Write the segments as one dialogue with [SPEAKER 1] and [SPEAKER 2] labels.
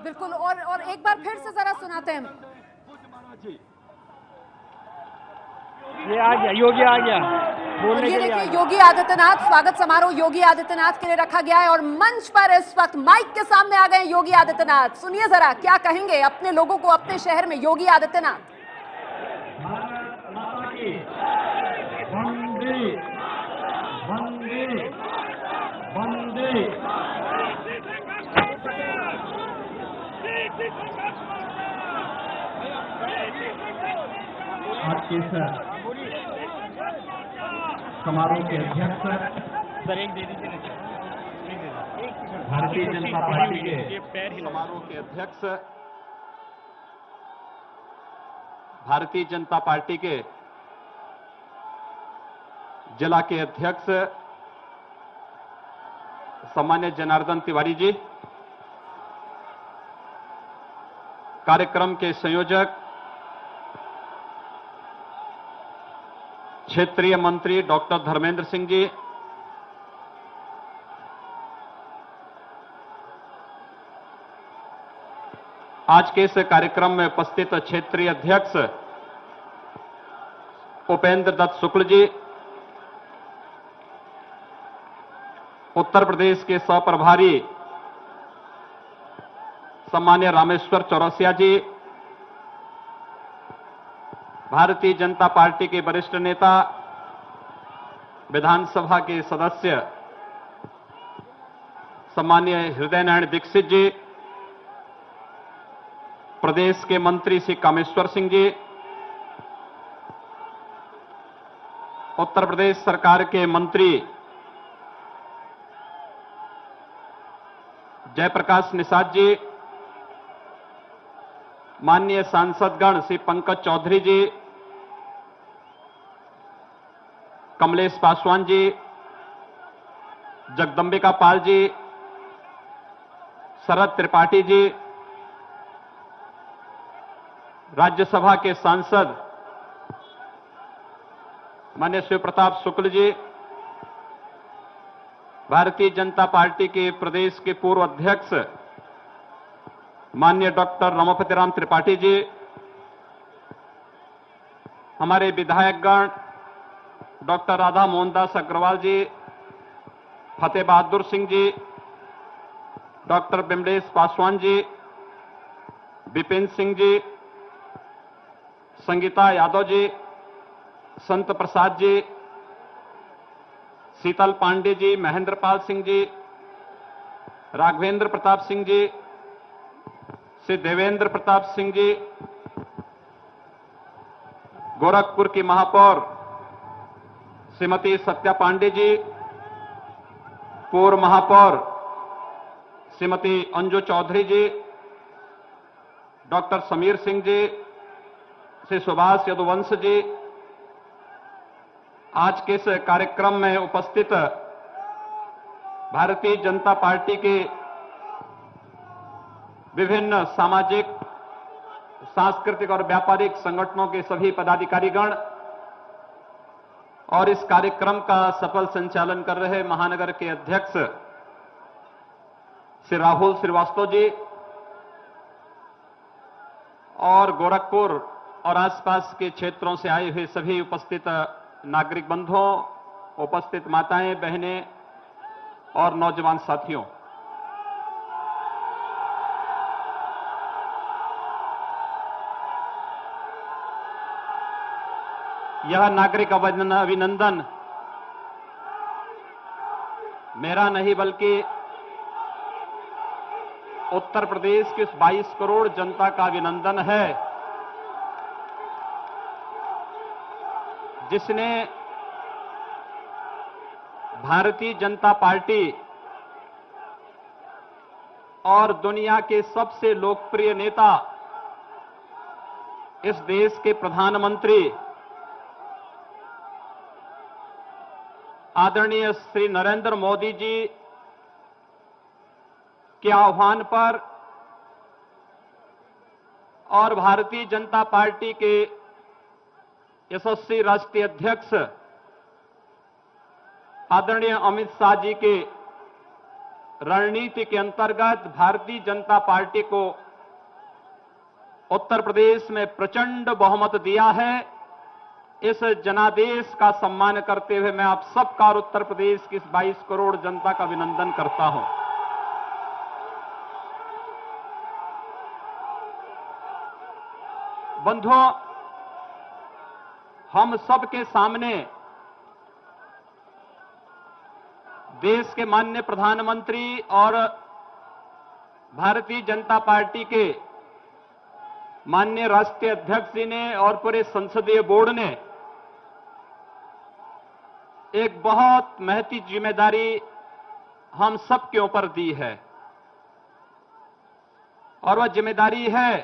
[SPEAKER 1] बिल्कुल। और एक बार फिर से जरा सुनाते हैं।
[SPEAKER 2] ये आ गया, योगी आ गया
[SPEAKER 1] और
[SPEAKER 2] बोलने
[SPEAKER 1] ये
[SPEAKER 2] के लिए।
[SPEAKER 1] देखिए योगी आदित्यनाथ, स्वागत समारोह योगी आदित्यनाथ के लिए रखा गया है और मंच पर इस वक्त माइक के सामने आ गए योगी आदित्यनाथ। सुनिए जरा क्या कहेंगे अपने लोगों को, अपने शहर में योगी आदित्यनाथ।
[SPEAKER 3] भारत माता की वंदे वंदे वंदे। आज के इस समारोह के अध्यक्ष
[SPEAKER 2] सर एक दे दीजिए,
[SPEAKER 3] भारतीय जनता पार्टी के
[SPEAKER 4] समारोह के अध्यक्ष, भारतीय जनता पार्टी के जिला के अध्यक्ष सम्मान्य जनार्दन तिवारी जी, कार्यक्रम के संयोजक क्षेत्रीय मंत्री डॉक्टर धर्मेंद्र सिंह जी, आज के इस कार्यक्रम में उपस्थित क्षेत्रीय अध्यक्ष उपेंद्र दत्त शुक्ल जी, उत्तर प्रदेश के सह-प्रभारी सम्मान्य रामेश्वर चौरसिया जी, भारतीय जनता पार्टी के वरिष्ठ नेता, विधानसभा के सदस्य सम्मान्य हृदय नारायण दीक्षित जी, प्रदेश के मंत्री श्री कामेश्वर सिंह जी, उत्तर प्रदेश सरकार के मंत्री जयप्रकाश निषाद जी, माननीय सांसदगण श्री पंकज चौधरी जी, कमलेश पासवान जी, जगदंबिका पाल जी, शरद त्रिपाठी जी, राज्यसभा के सांसद माननीय शिव प्रताप शुक्ल जी, भारतीय जनता पार्टी के प्रदेश के पूर्व अध्यक्ष माननीय डॉक्टर रमापति राम त्रिपाठी जी, हमारे विधायकगण डॉक्टर राधा मोहनदास अग्रवाल जी, फतेह बहादुर सिंह जी, डॉक्टर बिमलेश पासवान जी, विपिन सिंह जी, संगीता यादव जी, संत प्रसाद जी, शीतल पांडे जी, महेंद्र पाल सिंह जी, राघवेंद्र प्रताप सिंह जी, श्री देवेंद्र प्रताप सिंह जी, गोरखपुर की महापौर श्रीमती सत्या पांडे जी, पूर्व महापौर श्रीमती अंजू चौधरी जी, डॉक्टर समीर सिंह जी, श्री सुभाष यदुवंश जी, आज के इस कार्यक्रम में उपस्थित भारतीय जनता पार्टी के विभिन्न सामाजिक, सांस्कृतिक और व्यापारिक संगठनों के सभी पदाधिकारीगण और इस कार्यक्रम का सफल संचालन कर रहे महानगर के अध्यक्ष श्री राहुल श्रीवास्तव जी और गोरखपुर और आसपास के क्षेत्रों से आए हुए सभी उपस्थित नागरिक बंधुओं, उपस्थित माताएं, बहनें और नौजवान साथियों, यह नागरिक अभिनंदन मेरा नहीं बल्कि उत्तर प्रदेश के 22 करोड़ जनता का अभिनंदन है, जिसने भारतीय जनता पार्टी और दुनिया के सबसे लोकप्रिय नेता, इस देश के प्रधानमंत्री आदरणीय श्री नरेंद्र मोदी जी के आह्वान पर और भारतीय जनता पार्टी के यशस्वी राष्ट्रीय अध्यक्ष आदरणीय अमित शाह जी के रणनीति के अंतर्गत भारतीय जनता पार्टी को उत्तर प्रदेश में प्रचंड बहुमत दिया है। इस जनादेश का सम्मान करते हुए मैं आप सबका और उत्तर प्रदेश की इस 22 करोड़ जनता का अभिनंदन करता हूं। बंधुओं, हम सबके सामने देश के माननीय प्रधानमंत्री और भारतीय जनता पार्टी के माननीय राष्ट्रीय अध्यक्ष जी ने और पूरे संसदीय बोर्ड ने एक बहुत महती जिम्मेदारी हम सबके ऊपर दी है, और वह जिम्मेदारी है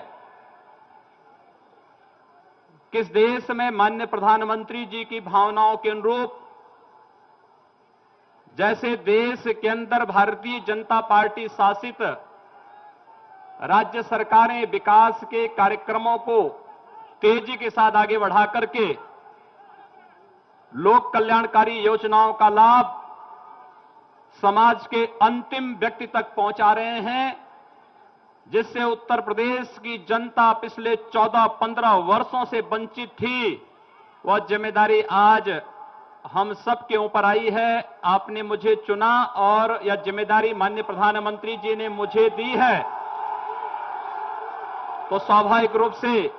[SPEAKER 4] कि इस देश में माननीय प्रधानमंत्री जी की भावनाओं के अनुरूप जैसे देश के अंदर भारतीय जनता पार्टी शासित राज्य सरकारें विकास के कार्यक्रमों को तेजी के साथ आगे बढ़ा करके लोक कल्याणकारी योजनाओं का लाभ समाज के अंतिम व्यक्ति तक पहुंचा रहे हैं, जिससे उत्तर प्रदेश की जनता पिछले 14-15 वर्षों से वंचित थी, वह जिम्मेदारी आज हम सब के ऊपर आई है। आपने मुझे चुना और यह जिम्मेदारी माननीय प्रधानमंत्री जी ने मुझे दी है, तो स्वाभाविक रूप से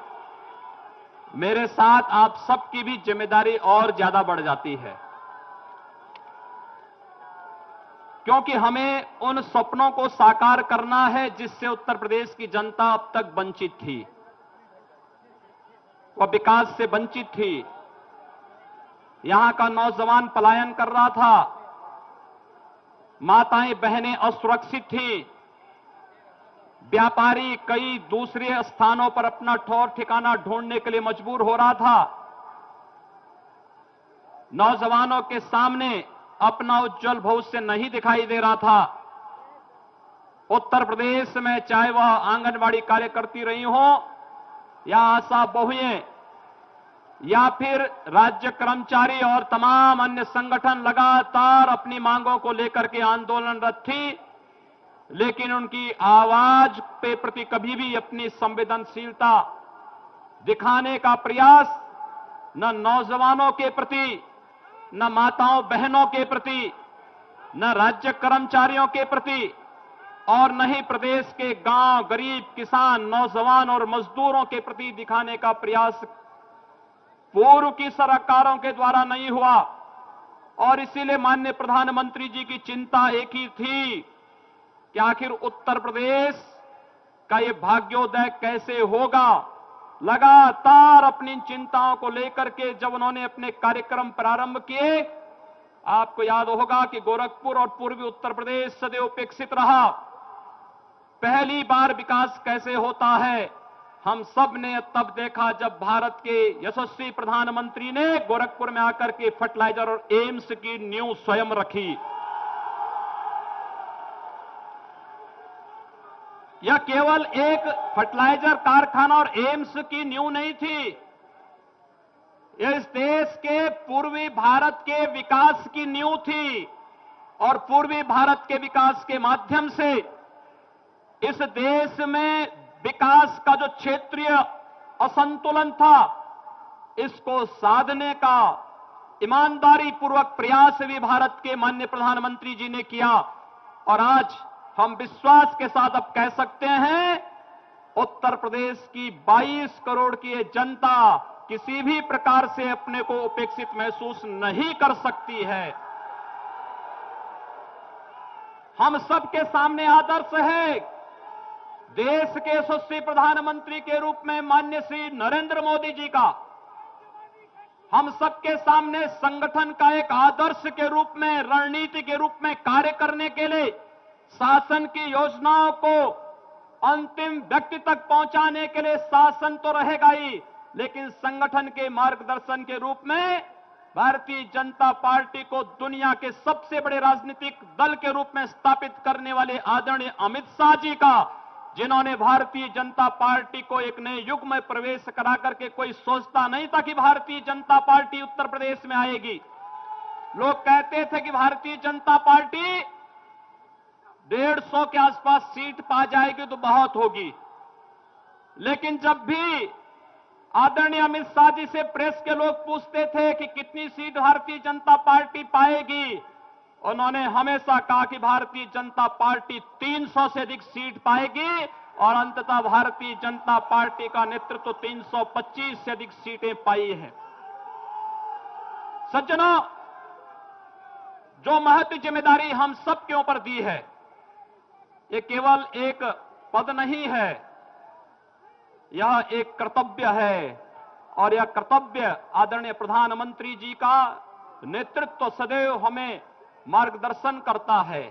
[SPEAKER 4] मेरे साथ आप सबकी भी जिम्मेदारी और ज्यादा बढ़ जाती है, क्योंकि हमें उन सपनों को साकार करना है जिससे उत्तर प्रदेश की जनता अब तक वंचित थी, वह विकास से वंचित थी। यहां का नौजवान पलायन कर रहा था, माताएं बहनें असुरक्षित थीं, व्यापारी कई दूसरे स्थानों पर अपना ठौर ठिकाना ढूंढने के लिए मजबूर हो रहा था। नौजवानों के सामने अपना उज्जवल भविष्य नहीं दिखाई दे रहा था। उत्तर प्रदेश में चाहे वह आंगनबाड़ी कार्यकर्ती रही हो या आशा बहुएं या फिर राज्य कर्मचारी और तमाम अन्य संगठन लगातार अपनी मांगों को लेकर के आंदोलनरत थी, लेकिन उनकी आवाज पे प्रति कभी भी अपनी संवेदनशीलता दिखाने का प्रयास न नौजवानों के प्रति, न माताओं बहनों के प्रति, न राज्य कर्मचारियों के प्रति और न ही प्रदेश के गांव, गरीब, किसान, नौजवान और मजदूरों के प्रति दिखाने का प्रयास पूर्व की सरकारों के द्वारा नहीं हुआ। और इसीलिए माननीय प्रधानमंत्री जी की चिंता एक ही थी कि आखिर उत्तर प्रदेश का ये भाग्योदय कैसे होगा। लगातार अपनी चिंताओं को लेकर के जब उन्होंने अपने कार्यक्रम प्रारंभ किए, आपको याद होगा कि गोरखपुर और पूर्वी उत्तर प्रदेश सदैव उपेक्षित रहा। पहली बार विकास कैसे होता है हम सब ने तब देखा जब भारत के यशस्वी प्रधानमंत्री ने गोरखपुर में आकर के फर्टिलाइजर और एम्स की नींव स्वयं रखी। यह केवल एक फर्टिलाइजर कारखाना और एम्स की नींव नहीं थी, यह इस देश के पूर्वी भारत के विकास की नींव थी। और पूर्वी भारत के विकास के माध्यम से इस देश में विकास का जो क्षेत्रीय असंतुलन था, इसको साधने का ईमानदारी पूर्वक प्रयास भी भारत के माननीय प्रधानमंत्री जी ने किया। और आज हम विश्वास के साथ अब कह सकते हैं, उत्तर प्रदेश की 22 करोड़ की ये जनता किसी भी प्रकार से अपने को उपेक्षित महसूस नहीं कर सकती है। हम सबके सामने आदर्श है देश के यशस्वी प्रधानमंत्री के रूप में माननीय श्री नरेंद्र मोदी जी का। हम सबके सामने संगठन का एक आदर्श के रूप में, रणनीति के रूप में कार्य करने के लिए शासन की योजनाओं को अंतिम व्यक्ति तक पहुंचाने के लिए शासन तो रहेगा ही, लेकिन संगठन के मार्गदर्शन के रूप में भारतीय जनता पार्टी को दुनिया के सबसे बड़े राजनीतिक दल के रूप में स्थापित करने वाले आदरणीय अमित शाह जी का, जिन्होंने भारतीय जनता पार्टी को एक नए युग में प्रवेश करा करके, कोई सोचता नहीं था कि भारतीय जनता पार्टी उत्तर प्रदेश में आएगी। लोग कहते थे कि भारतीय जनता पार्टी 150 के आसपास सीट पा जाएगी तो बहुत होगी। लेकिन जब भी आदरणीय अमित शाह जी से प्रेस के लोग पूछते थे कि कितनी सीट भारतीय जनता पार्टी पाएगी, उन्होंने हमेशा कहा कि भारतीय जनता पार्टी 300 से अधिक सीट पाएगी और अंततः भारतीय जनता पार्टी का नेतृत्व 325 से अधिक सीटें पाई है। सज्जनों, जो महत्व जिम्मेदारी हम सब के ऊपर दी है, ये केवल एक पद नहीं है, यह एक कर्तव्य है। और यह कर्तव्य आदरणीय प्रधानमंत्री जी का नेतृत्व सदैव हमें मार्गदर्शन करता है।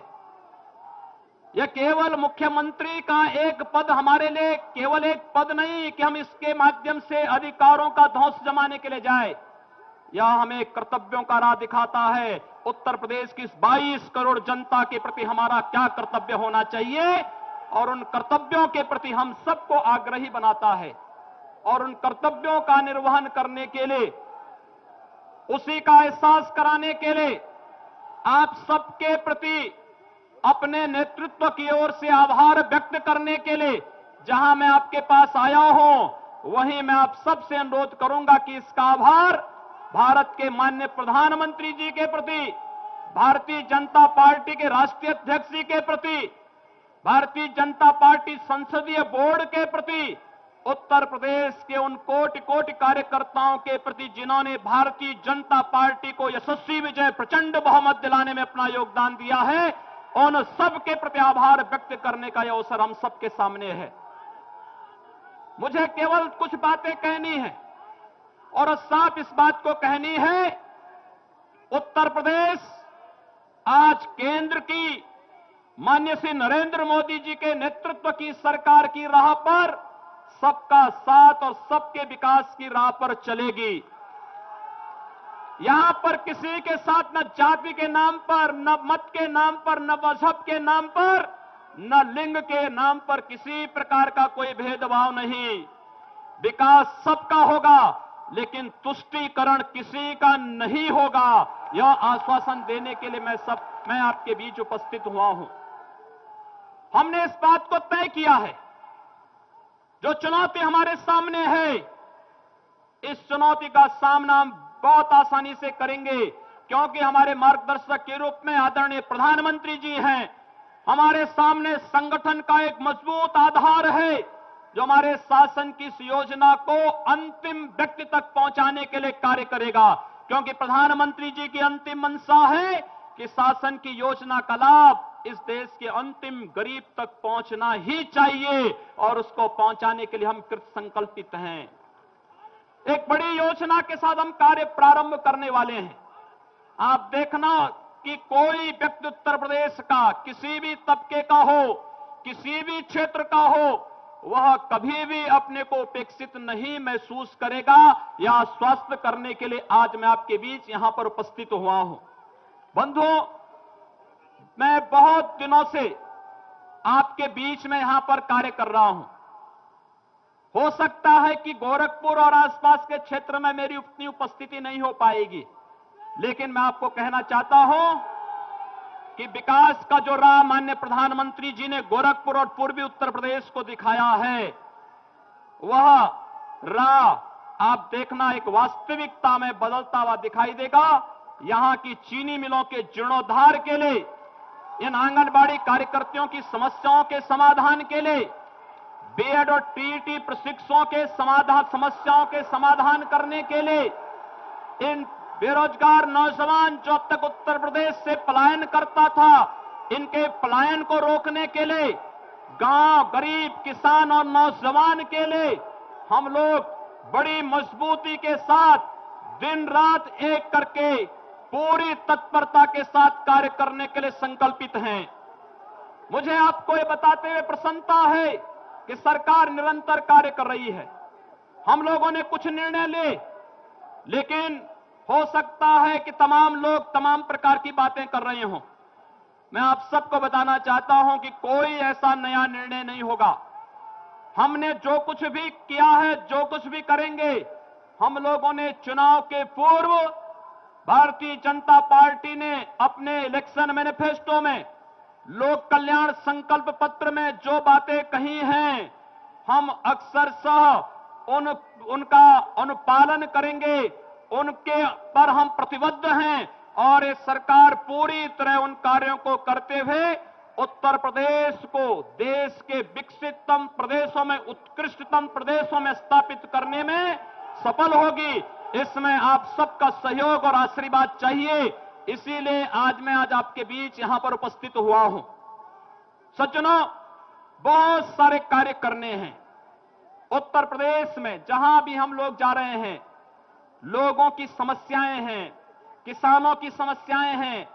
[SPEAKER 4] यह केवल मुख्यमंत्री का एक पद हमारे लिए केवल एक पद नहीं कि हम इसके माध्यम से अधिकारों का ध्वंस जमाने के लिए जाए। यह हमें कर्तव्यों का राह दिखाता है। उत्तर प्रदेश की इस 22 करोड़ जनता के प्रति हमारा क्या कर्तव्य होना चाहिए और उन कर्तव्यों के प्रति हम सबको आग्रही बनाता है। और उन कर्तव्यों का निर्वहन करने के लिए, उसी का एहसास कराने के लिए आप सबके प्रति अपने नेतृत्व की ओर से आभार व्यक्त करने के लिए जहां मैं आपके पास आया हूं, वहीं मैं आप सबसे अनुरोध करूंगा कि इसका आभार भारत के माननीय प्रधानमंत्री जी के प्रति, भारतीय जनता पार्टी के राष्ट्रीय अध्यक्ष जी के प्रति, भारतीय जनता पार्टी संसदीय बोर्ड के प्रति, उत्तर प्रदेश के उन कोटि कोटि कार्यकर्ताओं के प्रति जिन्होंने भारतीय जनता पार्टी को यशस्वी विजय प्रचंड बहुमत दिलाने में अपना योगदान दिया है, उन सबके प्रति आभार व्यक्त करने का यह अवसर हम सबके सामने है। मुझे केवल कुछ बातें कहनी है और साफ इस बात को कहनी है, उत्तर प्रदेश आज केंद्र की माननीय श्री नरेंद्र मोदी जी के नेतृत्व की सरकार की राह पर सबका साथ और सबके विकास की राह पर चलेगी। यहां पर किसी के साथ न जाति के नाम पर, न मत के नाम पर, न मजहब के नाम पर, न लिंग के नाम पर किसी प्रकार का कोई भेदभाव नहीं। विकास सबका होगा, लेकिन तुष्टीकरण किसी का नहीं होगा। यह आश्वासन देने के लिए मैं आपके बीच उपस्थित हुआ हूं। हमने इस बात को तय किया है, जो चुनौती हमारे सामने है, इस चुनौती का सामना हम बहुत आसानी से करेंगे, क्योंकि हमारे मार्गदर्शक के रूप में आदरणीय प्रधानमंत्री जी हैं। हमारे सामने संगठन का एक मजबूत आधार है, जो हमारे शासन की इस योजना को अंतिम व्यक्ति तक पहुंचाने के लिए कार्य करेगा। क्योंकि प्रधानमंत्री जी की अंतिम मंशा है कि शासन की योजना का लाभ इस देश के अंतिम गरीब तक पहुंचना ही चाहिए, और उसको पहुंचाने के लिए हम कृत संकल्पित हैं। एक बड़ी योजना के साथ हम कार्य प्रारंभ करने वाले हैं। आप देखना कि कोई व्यक्ति उत्तर प्रदेश का किसी भी तबके का हो, किसी भी क्षेत्र का हो, वह कभी भी अपने को उपेक्षित नहीं महसूस करेगा। यह आश्वस्त करने के लिए आज मैं आपके बीच यहां पर उपस्थित हुआ हूं। बंधुओं, मैं बहुत दिनों से आपके बीच में यहां पर कार्य कर रहा हूं। हो सकता है कि गोरखपुर और आसपास के क्षेत्र में मेरी उतनी उपस्थिति नहीं हो पाएगी, लेकिन मैं आपको कहना चाहता हूं कि विकास का जो राह माननीय प्रधानमंत्री जी ने गोरखपुर और पूर्वी उत्तर प्रदेश को दिखाया है, वह राह आप देखना एक वास्तविकता में बदलता हुआ दिखाई देगा। यहां की चीनी मिलों के जीर्णोद्धार के लिए, इन आंगनबाड़ी कार्यकर्तियों की समस्याओं के समाधान के लिए, बीएड और टीईटी प्रशिक्षुओं के समस्याओं के समाधान करने के लिए, इन बेरोजगार नौजवान जो अब तक उत्तर प्रदेश से पलायन करता था, इनके पलायन को रोकने के लिए, गांव, गरीब, किसान और नौजवान के लिए हम लोग बड़ी मजबूती के साथ दिन रात एक करके पूरी तत्परता के साथ कार्य करने के लिए संकल्पित हैं। मुझे आपको ये बताते हुए प्रसन्नता है कि सरकार निरंतर कार्य कर रही है। हम लोगों ने कुछ निर्णय ले, लेकिन हो सकता है कि तमाम लोग तमाम प्रकार की बातें कर रहे हों। मैं आप सबको बताना चाहता हूं कि कोई ऐसा नया निर्णय नहीं होगा। हमने जो कुछ भी किया है, जो कुछ भी करेंगे, हम लोगों ने चुनाव के पूर्व भारतीय जनता पार्टी ने अपने इलेक्शन मैनिफेस्टो में लोक कल्याण संकल्प पत्र में जो बातें कही हैं, हम अक्सर उनका अनुपालन करेंगे, उनके पर हम प्रतिबद्ध हैं और ये सरकार पूरी तरह उन कार्यों को करते हुए उत्तर प्रदेश को देश के विकसिततम प्रदेशों में, उत्कृष्टतम प्रदेशों में स्थापित करने में सफल होगी। इसमें आप सबका सहयोग और आशीर्वाद चाहिए, इसीलिए मैं आज आपके बीच यहां पर उपस्थित हुआ हूं। सज्जनों, बहुत सारे कार्य करने हैं उत्तर प्रदेश में। जहां भी हम लोग जा रहे हैं, लोगों की समस्याएं हैं, किसानों की समस्याएं हैं,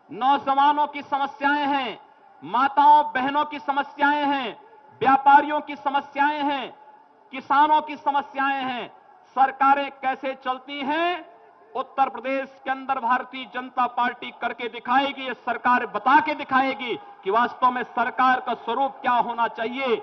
[SPEAKER 4] नौजवानों की समस्याएं हैं, माताओं बहनों की समस्याएं हैं, व्यापारियों की समस्याएं हैं, किसानों की समस्याएं हैं। सरकारें कैसे चलती हैं, उत्तर प्रदेश के अंदर भारतीय जनता पार्टी करके दिखाएगी। ये सरकार बता के दिखाएगी कि वास्तव में सरकार का स्वरूप क्या होना चाहिए,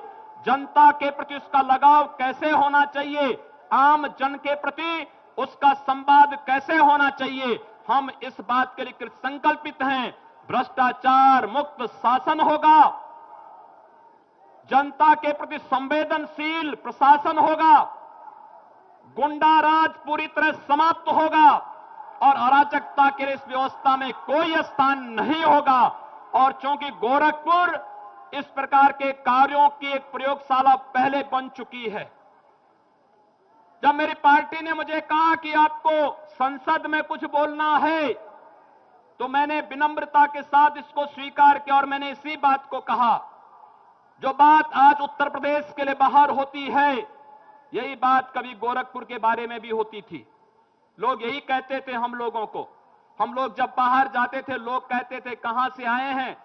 [SPEAKER 4] जनता के प्रति उसका लगाव कैसे होना चाहिए, आम जन के प्रति उसका संवाद कैसे होना चाहिए। हम इस बात के लिए संकल्पित हैं। भ्रष्टाचार मुक्त शासन होगा, जनता के प्रति संवेदनशील प्रशासन होगा, गुंडा राज पूरी तरह समाप्त होगा और अराजकता के इस व्यवस्था में कोई स्थान नहीं होगा। और चूंकि गोरखपुर इस प्रकार के कार्यों की एक प्रयोगशाला पहले बन चुकी है, जब मेरी पार्टी ने मुझे कहा कि आपको संसद में कुछ बोलना है, तो मैंने विनम्रता के साथ इसको स्वीकार किया और मैंने इसी बात को कहा। जो बात आज उत्तर प्रदेश के लिए बाहर होती है, यही बात कभी गोरखपुर के बारे में भी होती थी। लोग यही कहते थे हम लोगों को, हम लोग जब बाहर जाते थे लोग कहते थे कहां से आए हैं।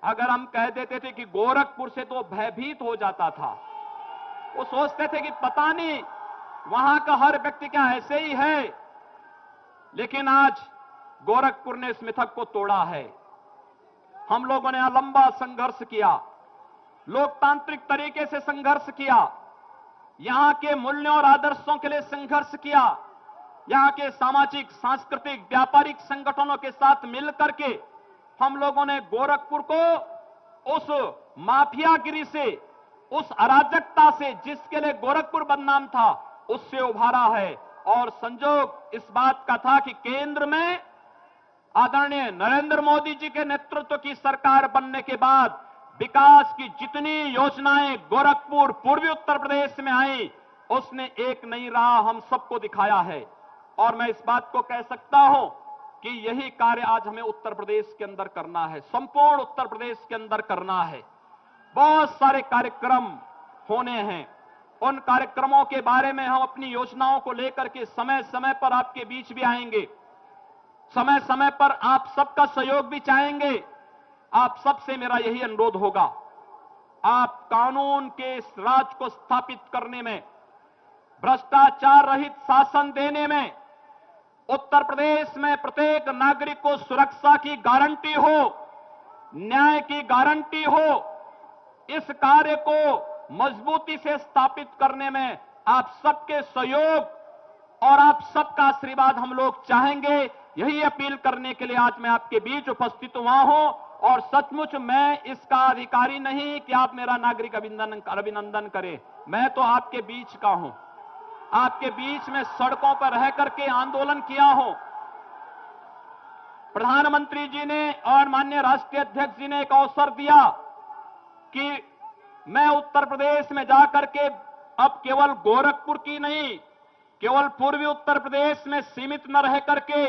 [SPEAKER 4] अगर हम कह देते थे कि गोरखपुर से, तो भयभीत हो जाता था। वो सोचते थे कि पता नहीं वहां का हर व्यक्ति क्या ऐसे ही है। लेकिन आज गोरखपुर ने इस मिथक को तोड़ा है। हम लोगों ने यहां लंबा संघर्ष किया, लोकतांत्रिक तरीके से संघर्ष किया, यहां के मूल्यों और आदर्शों के लिए संघर्ष किया, यहां के सामाजिक, सांस्कृतिक, व्यापारिक संगठनों के साथ मिलकर के हम लोगों ने गोरखपुर को उस माफियागिरी से, उस अराजकता से जिसके लिए गोरखपुर बदनाम था, उससे उभारा है। और संजोग इस बात का था कि केंद्र में आदरणीय नरेंद्र मोदी जी के नेतृत्व की सरकार बनने के बाद विकास की जितनी योजनाएं गोरखपुर, पूर्वी उत्तर प्रदेश में आई, उसने एक नई राह हम सबको दिखाया है। और मैं इस बात को कह सकता हूं कि यही कार्य आज हमें उत्तर प्रदेश के अंदर करना है, संपूर्ण उत्तर प्रदेश के अंदर करना है। बहुत सारे कार्यक्रम होने हैं, उन कार्यक्रमों के बारे में हम अपनी योजनाओं को लेकर के समय समय पर आपके बीच भी आएंगे, समय समय पर आप सबका सहयोग भी चाहेंगे। आप सबसे मेरा यही अनुरोध होगा, आप कानून के इस राज को स्थापित करने में, भ्रष्टाचार रहित शासन देने में, उत्तर प्रदेश में प्रत्येक नागरिक को सुरक्षा की गारंटी हो, न्याय की गारंटी हो, इस कार्य को मजबूती से स्थापित करने में आप सबके सहयोग और आप सबका आशीर्वाद हम लोग चाहेंगे। यही अपील करने के लिए आज मैं आपके बीच उपस्थित हुआ हूं। और सचमुच मैं इसका अधिकारी नहीं कि आप मेरा नागरिक अभिनंदन करें, मैं तो आपके बीच का हूं, आपके बीच में सड़कों पर रह करके आंदोलन किया हूं। प्रधानमंत्री जी ने और माननीय राष्ट्रीय अध्यक्ष जी ने एक अवसर दिया कि मैं उत्तर प्रदेश में जाकर के अब केवल गोरखपुर की नहीं, केवल पूर्वी उत्तर प्रदेश में सीमित न रह करके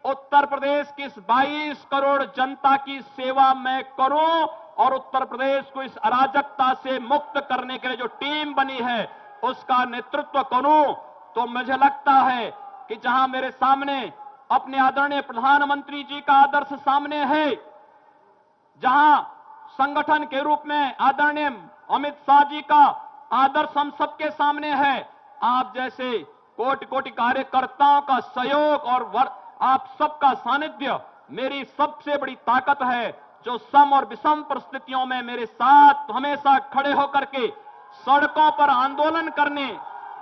[SPEAKER 4] उत्तर प्रदेश की इस 22 करोड़ जनता की सेवा मैं करूं और उत्तर प्रदेश को इस अराजकता से मुक्त करने के लिए जो टीम बनी है उसका नेतृत्व करूं। तो मुझे लगता है कि जहां मेरे सामने अपने आदरणीय प्रधानमंत्री जी का आदर्श सामने है, जहां संगठन के रूप में आदरणीय अमित शाह जी का आदर्श हम सबके सामने है, आप जैसे कोटि कोटि कार्यकर्ताओं का सहयोग और आप सबका सानिध्य मेरी सबसे बड़ी ताकत है, जो सम और विषम परिस्थितियों में मेरे साथ हमेशा खड़े होकर के सड़कों पर आंदोलन करने,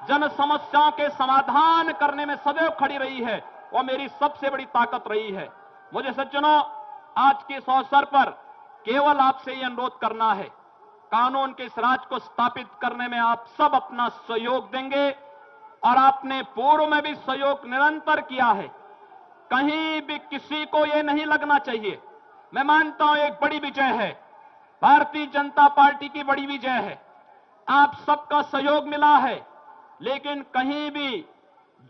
[SPEAKER 4] जन समस्याओं के समाधान करने में सदैव खड़ी रही है, वो मेरी सबसे बड़ी ताकत रही है। मुझे सज्जनों, आज के इस अवसर पर केवल आपसे ये अनुरोध करना है, कानून के इस राज को स्थापित करने में आप सब अपना सहयोग देंगे और आपने पूर्व में भी सहयोग निरंतर किया है। कहीं भी किसी को यह नहीं लगना चाहिए, मैं मानता हूं एक बड़ी विजय है, भारतीय जनता पार्टी की बड़ी विजय है, आप सबका सहयोग मिला है, लेकिन कहीं भी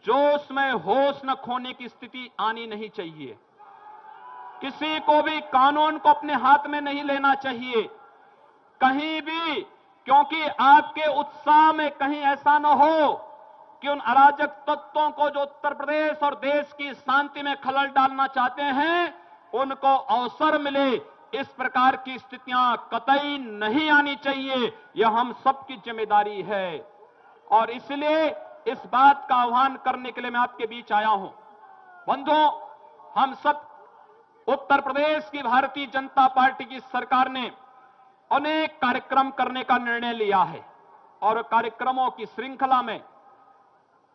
[SPEAKER 4] जोश में होश न खोने की स्थिति आनी नहीं चाहिए। किसी को भी कानून को अपने हाथ में नहीं लेना चाहिए कहीं भी, क्योंकि आपके उत्साह में कहीं ऐसा न हो कि उन अराजक तत्वों को जो उत्तर प्रदेश और देश की शांति में खलल डालना चाहते हैं, उनको अवसर मिले। इस प्रकार की स्थितियां कतई नहीं आनी चाहिए, यह हम सबकी जिम्मेदारी है। और इसलिए इस बात का आह्वान करने के लिए मैं आपके बीच आया हूं। बंधुओं, हम सब उत्तर प्रदेश की भारतीय जनता पार्टी की सरकार ने अनेक कार्यक्रम करने का निर्णय लिया है और कार्यक्रमों की श्रृंखला में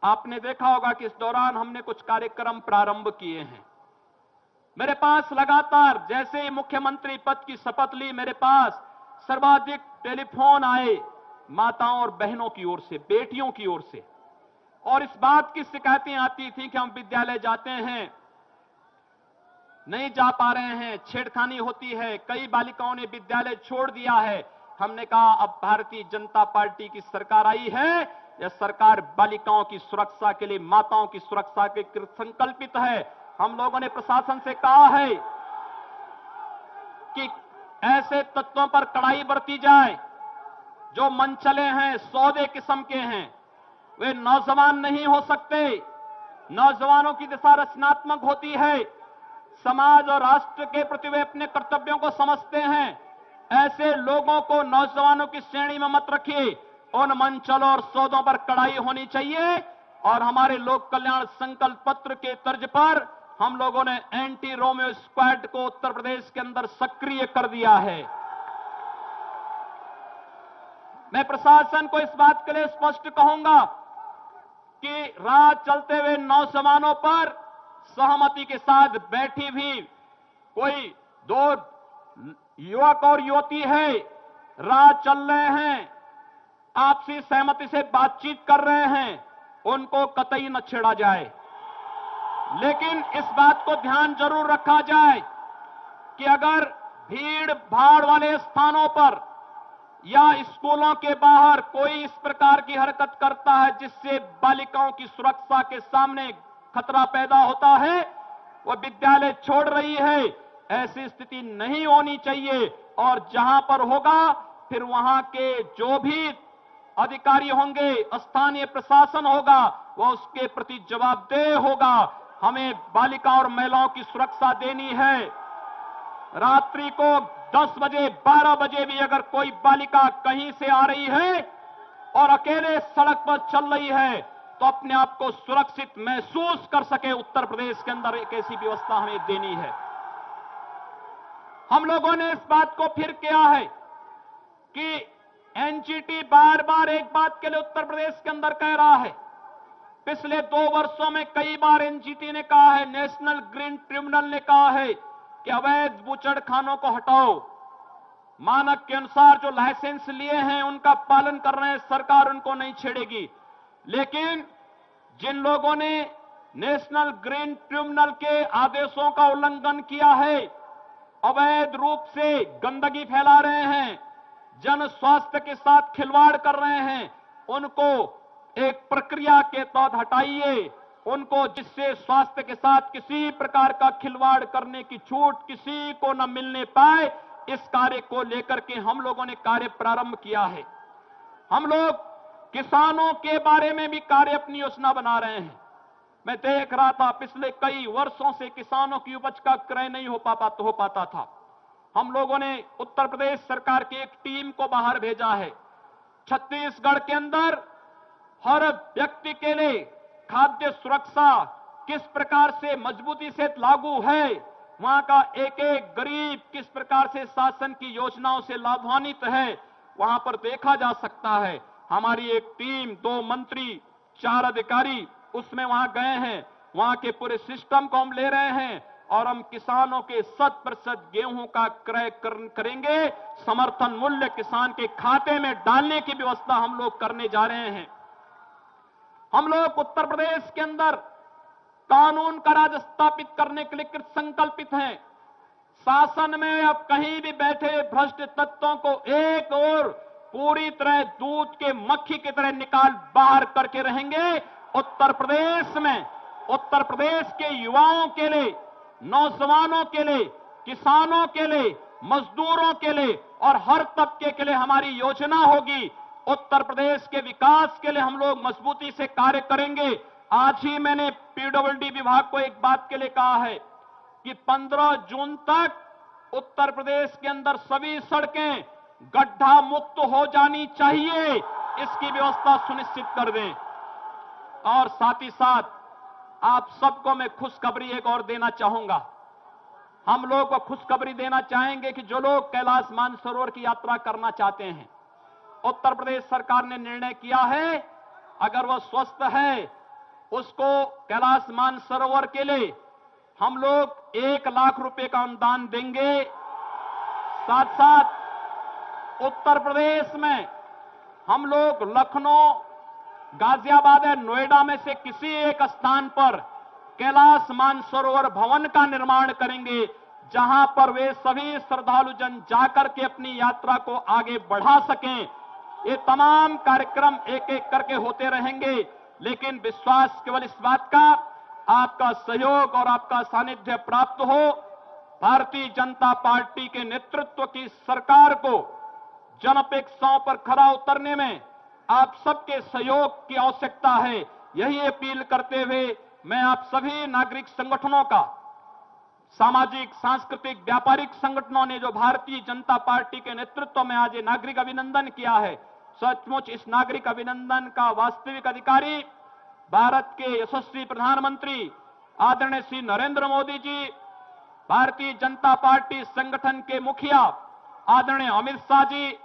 [SPEAKER 4] आपने देखा होगा कि इस दौरान हमने कुछ कार्यक्रम प्रारंभ किए हैं। मेरे पास लगातार जैसे ही मुख्यमंत्री पद की शपथ ली, मेरे पास सर्वाधिक टेलीफोन आए माताओं और बहनों की ओर से, बेटियों की ओर से, और इस बात की शिकायतें आती थी कि हम विद्यालय जाते हैं, नहीं जा पा रहे हैं, छेड़खानी होती है, कई बालिकाओं ने विद्यालय छोड़ दिया है। हमने कहा अब भारतीय जनता पार्टी की सरकार आई है, यह सरकार बालिकाओं की सुरक्षा के लिए, माताओं की सुरक्षा के लिए संकल्पित है। हम लोगों ने प्रशासन से कहा है कि ऐसे तत्वों पर कड़ाई बरती जाए जो मनचले हैं, सौदे किस्म के हैं, वे नौजवान नहीं हो सकते। नौजवानों की दिशा रचनात्मक होती है, समाज और राष्ट्र के प्रति वे अपने कर्तव्यों को समझते हैं। ऐसे लोगों को नौजवानों की श्रेणी में मत रखिए। उन मंचलों और सौदों पर कड़ाई होनी चाहिए। और हमारे लोक कल्याण संकल्प पत्र के तर्ज पर हम लोगों ने एंटी रोमियो स्क्वाड को उत्तर प्रदेश के अंदर सक्रिय कर दिया है। मैं प्रशासन को इस बात के लिए स्पष्ट कहूंगा कि राह चलते हुए नौजवानों पर सहमति के साथ बैठी भी कोई दो युवक और युवती है, राह चल रहे हैं, आपसी सहमति से बातचीत कर रहे हैं, उनको कतई न छेड़ा जाए। लेकिन इस बात को ध्यान जरूर रखा जाए कि अगर भीड़ भाड़ वाले स्थानों पर या स्कूलों के बाहर कोई इस प्रकार की हरकत करता है जिससे बालिकाओं की सुरक्षा के सामने खतरा पैदा होता है, वह विद्यालय छोड़ रही है, ऐसी स्थिति नहीं होनी चाहिए। और जहां पर होगा फिर वहां के जो भी अधिकारी होंगे, स्थानीय प्रशासन होगा, वह उसके प्रति जवाबदेह होगा। हमें बालिका और महिलाओं की सुरक्षा देनी है। रात्रि को 10 बजे 12 बजे भी अगर कोई बालिका कहीं से आ रही है और अकेले सड़क पर चल रही है तो अपने आप को सुरक्षित महसूस कर सके, उत्तर प्रदेश के अंदर एक ऐसी व्यवस्था हमें देनी है। हम लोगों ने इस बात को फिर किया है कि एनजीटी बार बार एक बात के लिए उत्तर प्रदेश के अंदर कह रहा है। पिछले 2 वर्षों में कई बार एनजीटी ने कहा है, नेशनल ग्रीन ट्रिब्यूनल ने कहा है कि अवैध बूचड़खानों को हटाओ, मानक के अनुसार जो लाइसेंस लिए हैं उनका पालन कर रहे हैं, सरकार उनको नहीं छेड़ेगी। लेकिन जिन लोगों ने नेशनल ग्रीन ट्रिब्यूनल के आदेशों का उल्लंघन किया है, अवैध रूप से गंदगी फैला रहे हैं, जन स्वास्थ्य के साथ खिलवाड़ कर रहे हैं, उनको एक प्रक्रिया के तहत हटाइए। उनको जिससे स्वास्थ्य के साथ किसी प्रकार का खिलवाड़ करने की छूट किसी को न मिलने पाए, इस कार्य को लेकर के हम लोगों ने कार्य प्रारंभ किया है। हम लोग किसानों के बारे में भी कार्य अपनी योजना बना रहे हैं। मैं देख रहा था पिछले कई वर्षों से किसानों की उपज का क्रय नहीं हो पाता था। हम लोगों ने उत्तर प्रदेश सरकार की एक टीम को बाहर भेजा है। छत्तीसगढ़ के अंदर हर व्यक्ति के लिए खाद्य सुरक्षा किस प्रकार से मजबूती से लागू है, वहां का एक एक गरीब किस प्रकार से शासन की योजनाओं से लाभान्वित है, वहां पर देखा जा सकता है। हमारी एक टीम, 2 मंत्री, 4 अधिकारी उसमें वहां गए हैं। वहां के पूरे सिस्टम को हम ले रहे हैं और हम किसानों के 100% गेहूं का क्रय करेंगे। समर्थन मूल्य किसान के खाते में डालने की व्यवस्था हम लोग करने जा रहे हैं। हम लोग उत्तर प्रदेश के अंदर कानून का राज स्थापित करने के लिए कृत संकल्पित हैं। शासन में अब कहीं भी बैठे भ्रष्ट तत्वों को एक और पूरी तरह दूध के मक्खी की तरह निकाल बाहर करके रहेंगे। उत्तर प्रदेश में, उत्तर प्रदेश के युवाओं के लिए, नौजवानों के लिए, किसानों के लिए, मजदूरों के लिए और हर तबके के लिए हमारी योजना होगी। उत्तर प्रदेश के विकास के लिए हम लोग मजबूती से कार्य करेंगे। आज ही मैंने पीडब्ल्यूडी विभाग को एक बात के लिए कहा है कि 15 जून तक उत्तर प्रदेश के अंदर सभी सड़कें गड्ढा मुक्त हो जानी चाहिए, इसकी व्यवस्था सुनिश्चित कर दें। और साथ ही साथ आप सबको मैं खुशखबरी एक और देना चाहूंगा। हम लोग को खुशखबरी देना चाहेंगे कि जो लोग कैलाश मानसरोवर की यात्रा करना चाहते हैं, उत्तर प्रदेश सरकार ने निर्णय किया है, अगर वह स्वस्थ है उसको कैलाश मानसरोवर के लिए हम लोग 1 लाख रुपए का अनुदान देंगे। साथ साथ उत्तर प्रदेश में हम लोग लखनऊ, गाजियाबाद या नोएडा में से किसी एक स्थान पर कैलाश मानसरोवर भवन का निर्माण करेंगे, जहां पर वे सभी श्रद्धालु जन जाकर के अपनी यात्रा को आगे बढ़ा सकें। ये तमाम कार्यक्रम एक एक करके होते रहेंगे, लेकिन विश्वास केवल इस बात का आपका सहयोग और आपका सानिध्य प्राप्त हो। भारतीय जनता पार्टी के नेतृत्व की सरकार को जनअपेक्षाओं पर खरा उतरने में आप सबके सहयोग की आवश्यकता है। यही अपील करते हुए मैं आप सभी नागरिक संगठनों का, सामाजिक, सांस्कृतिक, व्यापारिक संगठनों ने जो भारतीय जनता पार्टी के नेतृत्व में आज ये नागरिक अभिनंदन किया है, सचमुच इस नागरिक अभिनंदन का वास्तविक अधिकारी भारत के यशस्वी प्रधानमंत्री आदरणीय श्री नरेंद्र मोदी जी, भारतीय जनता पार्टी संगठन के मुखिया आदरणीय अमित शाह जी,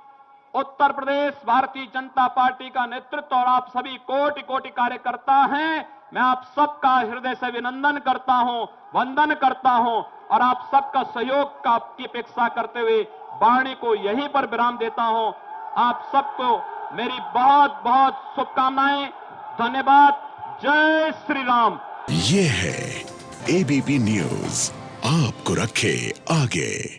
[SPEAKER 4] उत्तर प्रदेश भारतीय जनता पार्टी का नेतृत्व और आप सभी कोटि कोटि कार्यकर्ता हैं। मैं आप सबका हृदय से अभिनंदन करता हूं, वंदन करता हूं और आप सबका सहयोग की अपेक्षा करते हुए वाणी को यहीं पर विराम देता हूं। आप सबको मेरी बहुत बहुत शुभकामनाएं। धन्यवाद। जय श्री राम।
[SPEAKER 5] ये है एबीपी न्यूज, आपको रखे आगे।